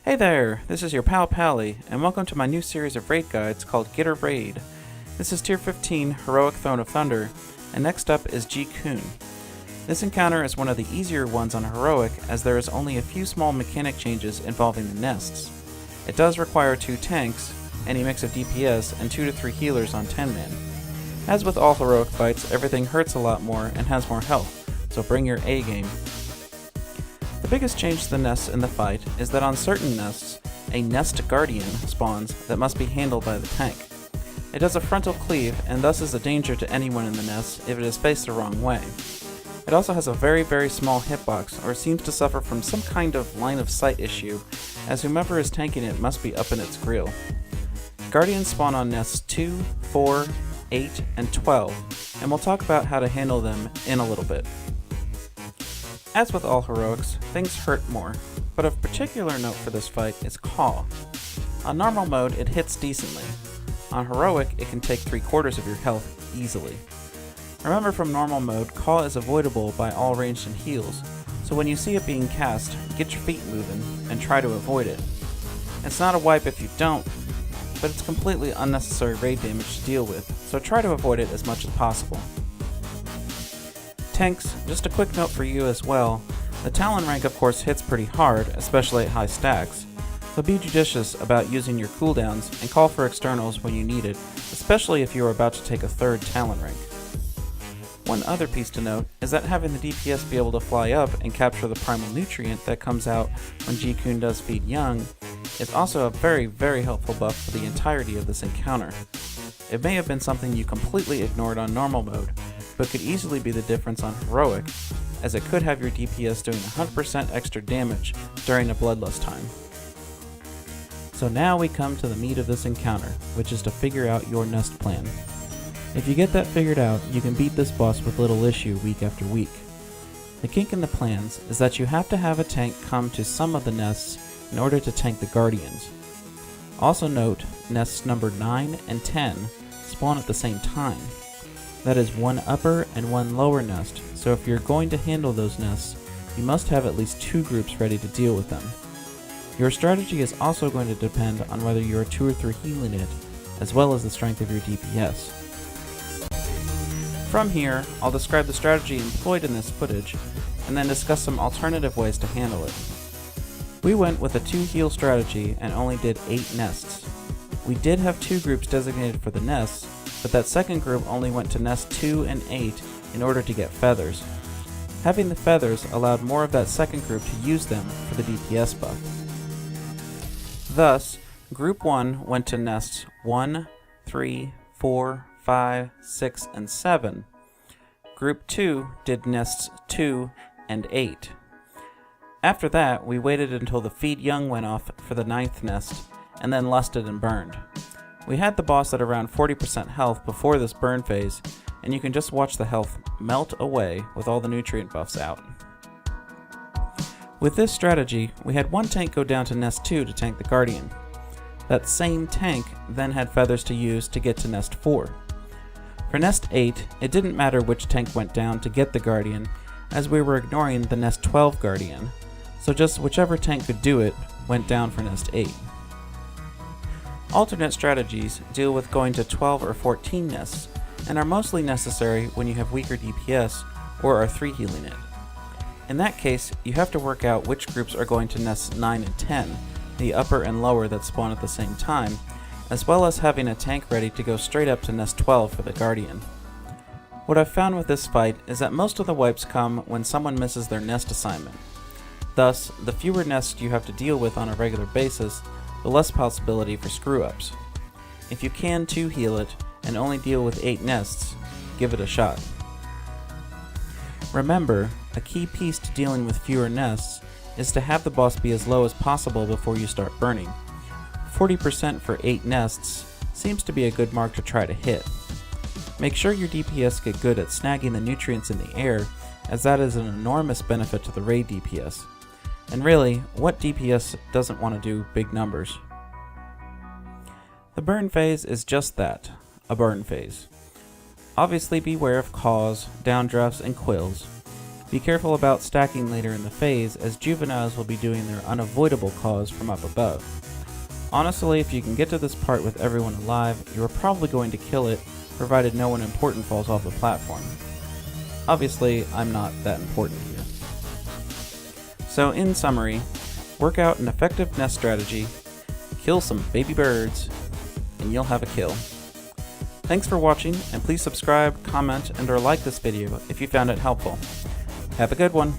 Hey there, this is your Pal Pallie, and welcome to my new series of raid guides called Git Er Raid. This is Tier 15, Heroic Throne of Thunder, and next up is Ji-Kun. This encounter is one of the easier ones on Heroic, as there is only a few small mechanic changes involving the nests. It does require 2 tanks, any mix of DPS, and 2 to 3 healers on 10man. As with all Heroic fights, everything hurts a lot more and has more health, so bring your A game. The biggest change to the nests in the fight is that on certain nests, a Nest Guardian spawns that must be handled by the tank. It does a frontal cleave and thus is a danger to anyone in the nest if it is faced the wrong way. It also has a very small hitbox, or seems to suffer from some kind of line of sight issue, as whomever is tanking it must be up in its grill. Guardians spawn on nests 2, 4, 8, and 12, and we'll talk about how to handle them in a little bit. As with all heroics, things hurt more, but of particular note for this fight is Caw. On normal mode, it hits decently. On heroic, it can take 3/4 of your health easily. Remember, from normal mode, Caw is avoidable by all ranged and heals, so when you see it being cast, get your feet moving and try to avoid it. It's not a wipe if you don't, but it's completely unnecessary raid damage to deal with, so try to avoid it as much as possible. Tanks, just a quick note for you as well, the Talon rank of course hits pretty hard, especially at high stacks, so be judicious about using your cooldowns and call for externals when you need it, especially if you are about to take a 3rd Talon rank. One other piece to note is that having the DPS be able to fly up and capture the primal nutrient that comes out when Ji-Kun does feed young is also a very helpful buff for the entirety of this encounter. It may have been something you completely ignored on normal mode, but could easily be the difference on heroic, as it could have your DPS doing 100% extra damage during a bloodlust time. So now we come to the meat of this encounter, which is to figure out your nest plan. If you get that figured out, you can beat this boss with little issue week after week. The kink in the plans is that you have to have a tank come to some of the nests in order to tank the guardians. Also note, nests number 9 and 10 spawn at the same time. That is one upper and one lower nest, so if you're going to handle those nests, you must have at least 2 groups ready to deal with them. Your strategy is also going to depend on whether you are 2 or 3 healing it, as well as the strength of your DPS. From here, I'll describe the strategy employed in this footage, and then discuss some alternative ways to handle it. We went with a 2 heal strategy and only did 8 nests. We did have 2 groups designated for the nests, but that second group only went to nest 2 and 8 in order to get feathers. Having the feathers allowed more of that second group to use them for the DPS buff. Thus, group 1 went to nests 1, 3, 4, 5, 6, and 7. Group 2 did nests 2 and 8. After that, we waited until the feed young went off for the 9th nest, and then lusted and burned. We had the boss at around 40% health before this burn phase, and you can just watch the health melt away with all the nutrient buffs out. With this strategy, we had one tank go down to nest 2 to tank the guardian. That same tank then had feathers to use to get to nest 4. For nest 8, it didn't matter which tank went down to get the guardian, as we were ignoring the nest 12 guardian, so just whichever tank could do it went down for nest 8. Alternate strategies deal with going to 12 or 14 nests, and are mostly necessary when you have weaker DPS or are 3 healing it. In that case, you have to work out which groups are going to nests 9 and 10, the upper and lower that spawn at the same time, as well as having a tank ready to go straight up to nest 12 for the guardian. What I've found with this fight is that most of the wipes come when someone misses their nest assignment. Thus, the fewer nests you have to deal with on a regular basis, the less possibility for screw-ups. If you can 2 heal it and only deal with 8 nests, give it a shot. Remember, a key piece to dealing with fewer nests is to have the boss be as low as possible before you start burning. 40% for 8 nests seems to be a good mark to try to hit. Make sure your DPS get good at snagging the nutrients in the air, as that is an enormous benefit to the raid DPS. And really, what DPS doesn't want to do big numbers? The burn phase is just that, a burn phase. Obviously beware of caws, downdrafts, and quills. Be careful about stacking later in the phase, as juveniles will be doing their unavoidable calls from up above. Honestly, if you can get to this part with everyone alive, you are probably going to kill it, provided no one important falls off the platform. Obviously, I'm not that important here. So in summary, work out an effective nest strategy, kill some baby birds, and you'll have a kill. Thanks for watching, and please subscribe, comment, and/or like this video if you found it helpful. Have a good one!